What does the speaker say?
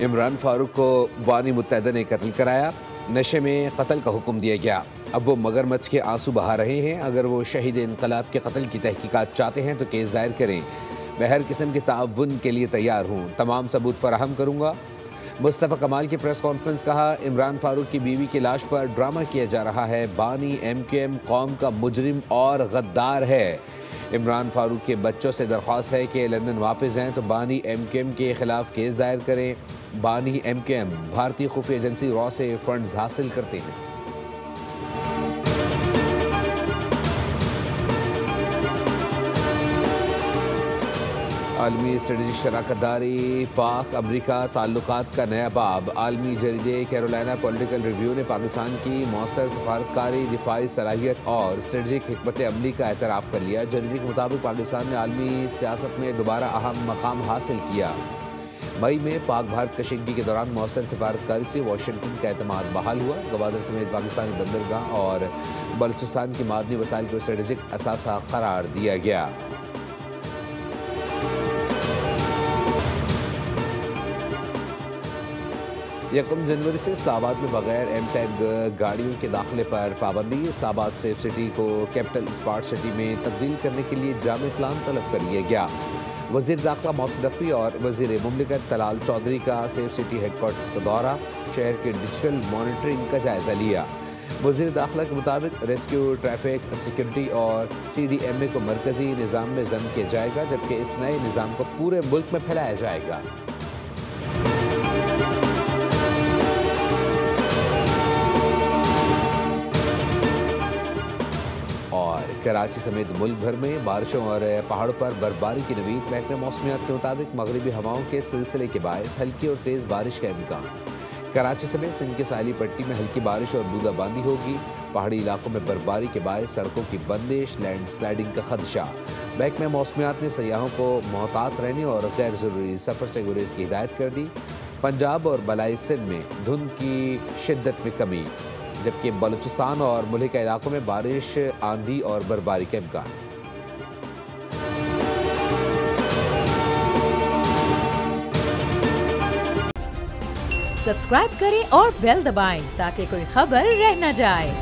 عمران فاروق کو بانی متحدہ نے قتل کرایا، نشے میں قتل کا حکم دیا گیا۔ اب وہ مگرمچھ کے آنسو بہا رہے ہیں۔ اگر وہ شہید انقلاب کے قتل کی تحقیقات چاہتے ہیں تو کیس دائر کریں، میں ہر قسم کے تعاون کے لیے تیار ہوں، تمام ثبوت فراہم کروں گا۔ مصطفیٰ کمال کی پریس کانفرنس، کہا عمران فاروق کی بیوی کی لاش پر ڈرامہ کیا جا رہا ہے، بانی ایم کیو ایم قوم کا مجرم اور غدار ہے۔ عمران فاروق کے بچوں سے درخواست ہے کہ لندن واپس جائیں تو بانی ایم کیو ایم کے خلاف کیس دائر کریں۔ بانی ایم کیو ایم بھارتی خفیہ ایجنسی را سے فنڈز حاصل کرتے ہیں۔ عالمی اسٹریٹجک شراکت داری، پاک امریکہ تعلقات کا نیا باب۔ عالمی جریدے کیرولینا پولیٹیکل ریویو نے پاکستان کی مؤثر سفارتکاری، دفاعی صلاحیت اور اسٹریٹجک حکمت عملی کا اعتراف کر لیا۔ جریدے کے مطابق پاکستان نے عالمی سیاست میں دوبارہ اہم مقام حاصل کیا۔ مئی میں پاک بھارت کشیدگی کے دوران مؤثر سفارتکاری سے واشنگٹن کا اعتماد بحال ہوا۔ گوادر سمیت پاکستانی بندرگاہ اور بلوچستان کی معدنی وسائل کو اسٹریٹجک اثاثہ قرار دیا گیا۔ یکم جنوری سے اسلام آباد میں بغیر ایم ٹیگ گاڑیوں کے داخلے پر پابندی۔ اسلام آباد سیف سٹی کو کیپٹل اسمارٹ سٹی میں تبدیل کرنے کے لیے جامع پلان طلب کر لیا گیا۔ وزیر داخلہ محسن نقوی اور وزیر مملکت طلال چودھری کا سیف سٹی ہیڈ کوارٹرز کا دورہ، شہر کے ڈیجیٹل مانیٹرنگ کا جائزہ لیا۔ وزیر داخلہ کے مطابق ریسکیو، ٹریفک سیکورٹی اور سی ڈی ایم اے کو مرکزی نظام میں ضم کیا جائے گا، جبکہ اس نئے نظام کو پورے ملک میں پھیلایا جائے گا۔ کراچی سمیت ملک بھر میں بارشوں اور پہاڑوں پر برفباری کی نوید۔ محکمہ موسمیات کے مطابق مغربی ہواؤں کے سلسلے کے باعث ہلکی اور تیز بارش کا امکان۔ کراچی سمیت سندھ کے ساحلی پٹی میں ہلکی بارش اور بوندا باندی ہوگی۔ پہاڑی علاقوں میں برفباری کے باعث سڑکوں کی بندش، لینڈ سلائیڈنگ کا خدشہ۔ محکمہ موسمیات نے سیاحوں کو محتاط رہنے اور غیر ضروری سفر سے گریز کی ہدایت کر دی۔ پنجاب اور بالائی سندھ میں دھند کی شدت میں کمی، جبکہ بلوچستان اور ملحقہ علاقوں میں بارش، آندھی اور برفباری کا امکان۔ سبسکرائب کریں اور بیل دبائیں تاکہ کوئی خبر رہ نہ جائے۔